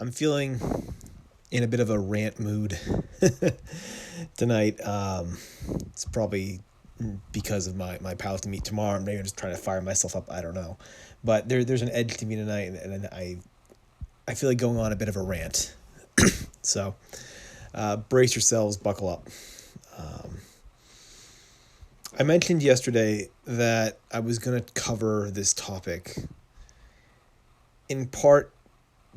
I'm feeling in a bit of a rant mood tonight. It's probably because of my pals to meet tomorrow. Maybe I'm just trying to fire myself up. I don't know. But there's an edge to me tonight, and I feel like going on a bit of a rant. So brace yourselves, buckle up. Um, I mentioned yesterday that I was going to cover this topic in part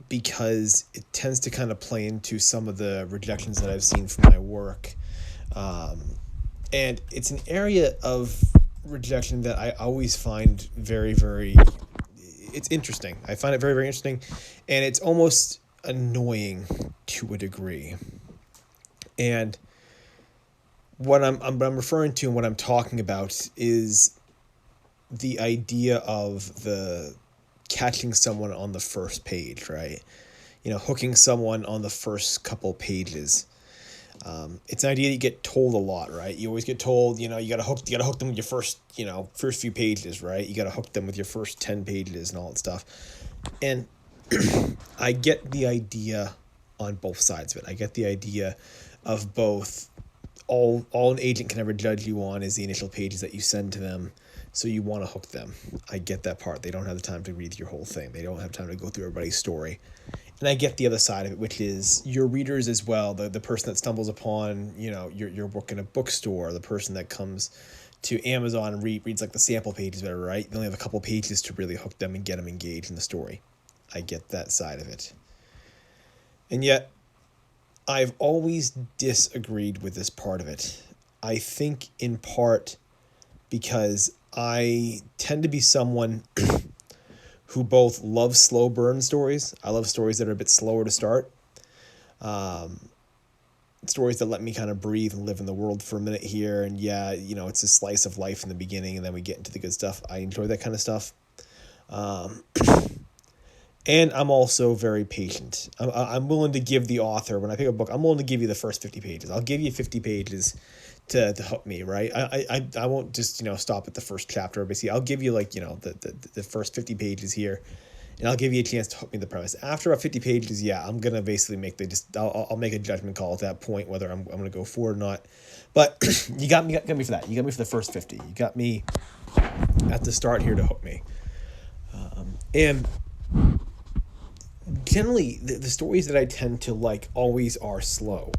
because it tends to kind of play into some of the rejections that I've seen from my work. Um, and it's an area of rejection that I always find very, very, it's interesting. I find it very, very interesting, and it's almost annoying to a degree. And what I'm referring to and what I'm talking about is the idea of the catching someone on the first page, right? Hooking someone on the first couple pages. It's an idea that you get told a lot, right? You always get told, you gotta hook them with your first few pages, right? You gotta hook them with your first 10 pages and all that stuff. And I get the idea on both sides of it. I get the idea of both. All an agent can ever judge you on is the initial pages that you send to them. So you want to hook them. I get that part. They don't have the time to read your whole thing. They don't have time to go through everybody's story. And I get the other side of it, which is your readers as well. The person that stumbles upon, your book in a bookstore, the person that comes to Amazon and reads like the sample pages, whatever, right? You only have a couple pages to really hook them and get them engaged in the story. I get that side of it. And yet, I've always disagreed with this part of it. I think in part because I tend to be someone who both loves slow burn stories. I love stories that are a bit slower to start. Stories that let me kind of breathe and live in the world for a minute here. And yeah, it's a slice of life in the beginning and then we get into the good stuff. I enjoy that kind of stuff. And I'm also very patient. I'm willing to give the author, when I pick a book, I'm willing to give you the first 50 pages. I'll give you 50 pages to hook me, right? I won't just, stop at the first chapter. Basically, I'll give you the first 50 pages here, and I'll give you a chance to hook me in the premise. After about 50 pages, yeah, I'm going to basically I'll make a judgment call at that point, whether I'm going to go forward or not. But you got me for that. You got me for the first 50. You got me at the start here to hook me. And generally, the stories that I tend to like always are slow.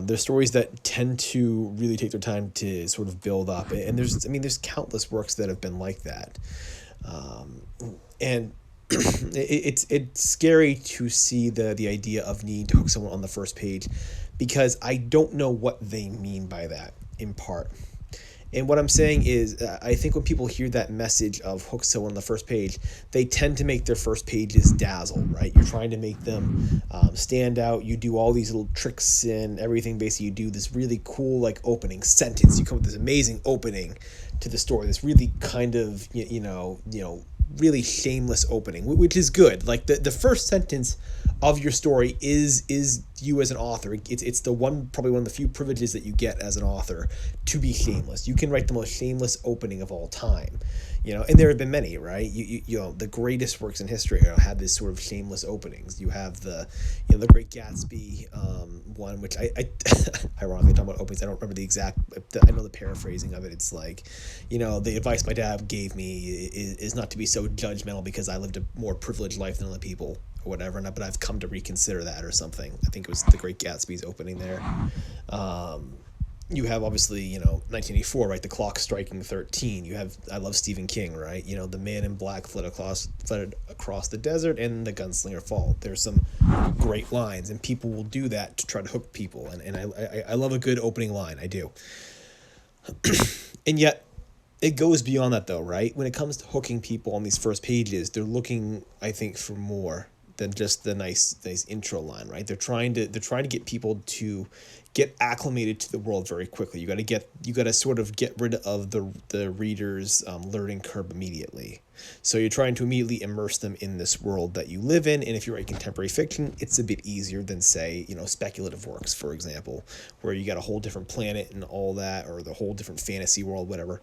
They're stories that tend to really take their time to sort of build up, and there's countless works that have been like that, and it's scary to see the idea of needing to hook someone on the first page, because I don't know what they mean by that in part. And what I'm saying is, I think when people hear that message of hook someone on the first page, they tend to make their first pages dazzle, right? You're trying to make them stand out. You do all these little tricks and everything. Basically, you do this really cool, opening sentence. You come up with this amazing opening to the story. This really kind of, really shameless opening, which is good. Like the first sentence of your story is you as an author. It's probably one of the few privileges that you get as an author, to be shameless. You can write the most shameless opening of all time, and there have been many, right? The greatest works in history have this sort of shameless openings. You have the Great Gatsby one, which I ironically talking about openings, I don't remember the exact, I know the paraphrasing of it. It's like, the advice my dad gave me is not to be so judgmental because I lived a more privileged life than other people, or whatever, but I've come to reconsider that, or something. I think it was The Great Gatsby's opening there. You have, obviously, 1984, right? The clock striking 13. You have I Love Stephen King, right? The man in black fled across the desert and the gunslinger fall. There's some great lines, and people will do that to try to hook people, and I love a good opening line. I do. And yet, it goes beyond that, though, right? When it comes to hooking people on these first pages, they're looking, I think, for more than just the nice intro line, right? They're trying to get people to get acclimated to the world very quickly. You got to sort of get rid of the reader's learning curve immediately. So you're trying to immediately immerse them in this world that you live in. And if you write contemporary fiction, it's a bit easier than, say, speculative works, for example, where you got a whole different planet and all that, or the whole different fantasy world, whatever.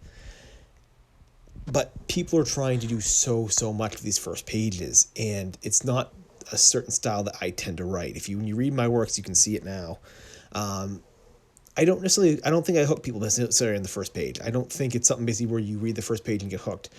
But people are trying to do so much with these first pages, and it's not a certain style that I tend to write. When you read my works, you can see it now. I don't think I hook people necessarily in the first page. I don't think it's something basically where you read the first page and get hooked.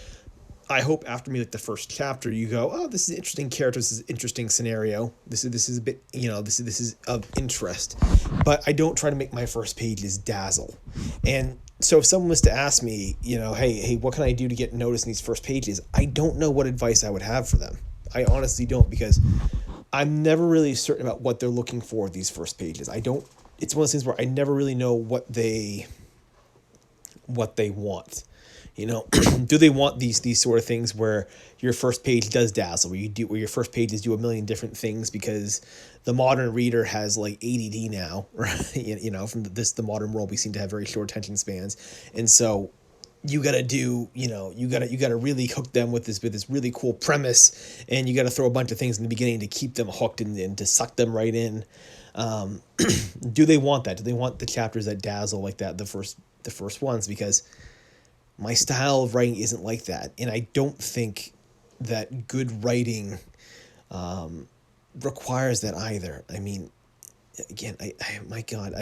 I hope after me, like the first chapter, you go, oh, this is interesting character, this is interesting scenario. This is a bit, this is of interest. But I don't try to make my first pages dazzle. And so if someone was to ask me, hey, what can I do to get noticed in these first pages? I don't know what advice I would have for them. I honestly don't, because I'm never really certain about what they're looking for with these first pages. It's one of those things where I never really know what they want. Do they want these sort of things where your first page does dazzle, where your first pages do a million different things because the modern reader has like ADD now, right? From the modern world, we seem to have very short attention spans, and so you gotta really hook them with this really cool premise, and you gotta throw a bunch of things in the beginning to keep them hooked and to suck them right in. Do they want that? Do they want the chapters that dazzle like that, the first ones? Because my style of writing isn't like that, and I don't think that good writing requires that either. I mean, again, my God,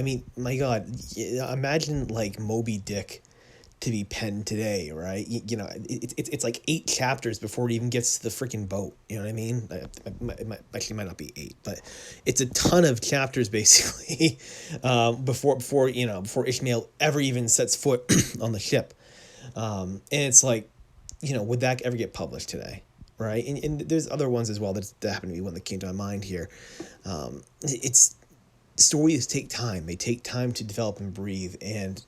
imagine like Moby Dick to be penned today, right? It's like 8 chapters before it even gets to the freaking boat. You know what I mean? It might not be 8, but it's a ton of chapters basically before Ishmael ever even sets foot on the ship. And it's like, would that ever get published today? Right. And there's other ones as well that happened to be one that came to my mind here. It's stories take time. They take time to develop and breathe. And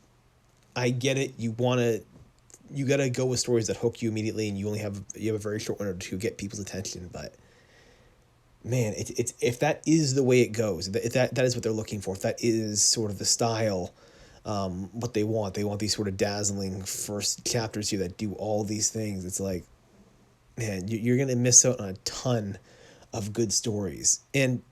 I get it. You got to go with stories that hook you immediately, and you have a very short window to get people's attention. But man, it's if that is the way it goes, if that is what they're looking for, if that is sort of the style, what they want these sort of dazzling first chapters here that do all these things. It's like, man, you're going to miss out on a ton of good stories. And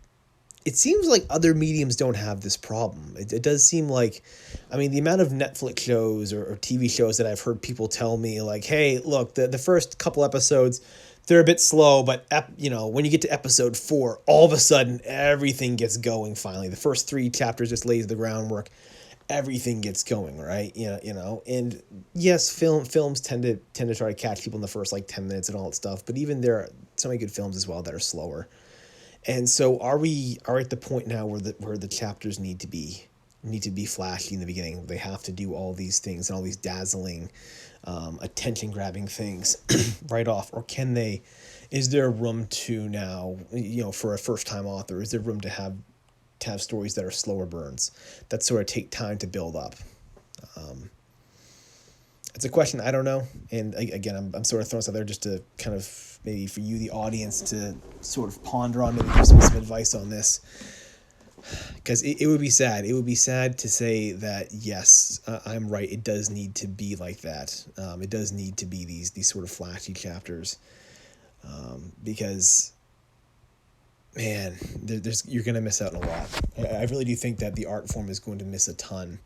it seems like other mediums don't have this problem. It does seem like, the amount of Netflix shows or TV shows that I've heard people tell me like, hey, look, the first couple episodes, they're a bit slow, but when you get to episode 4, all of a sudden everything gets going finally. The first 3 chapters just lays the groundwork. Everything gets going, right? And yes, films tend to try to catch people in the first like 10 minutes and all that stuff, but even there are so many good films as well that are slower. And so are at the point now where the chapters need to be flashy in the beginning. They have to do all these things and all these dazzling, attention grabbing things right off, or can they? Is there room to now, for a first time author? Is there room to have stories that are slower burns that sort of take time to build up? It's a question I don't know, and again, I'm sort of throwing stuff there just to kind of maybe for you, the audience, to sort of ponder on, maybe give some advice on this, because it would be sad. It would be sad to say that yes, I'm right. It does need to be like that. It does need to be these sort of flashy chapters, because, man, you're going to miss out on a lot. I really do think that the art form is going to miss a ton.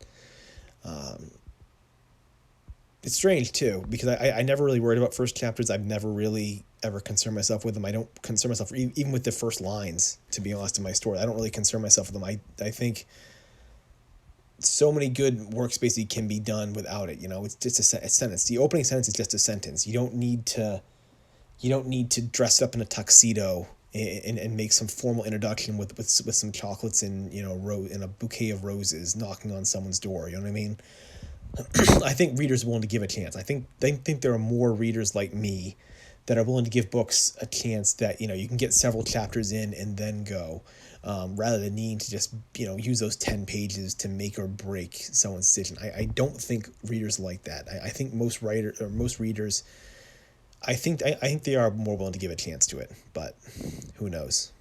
It's strange, too, because I never really worried about first chapters. I've never really ever concerned myself with them. I don't concern myself even with the first lines, to be honest, in my story. I don't really concern myself with them. I think so many good works basically can be done without it. It's just a sentence. The opening sentence is just a sentence. You don't need to dress up in a tuxedo and make some formal introduction with some chocolates and in a bouquet of roses knocking on someone's door. You know what I mean? I think readers are willing to give a chance. I think there are more readers like me that are willing to give books a chance that you can get several chapters in and then go, rather than needing to just use those 10 pages to make or break someone's decision. I don't think readers like that. I think most readers, I think they are more willing to give a chance to it, but who knows?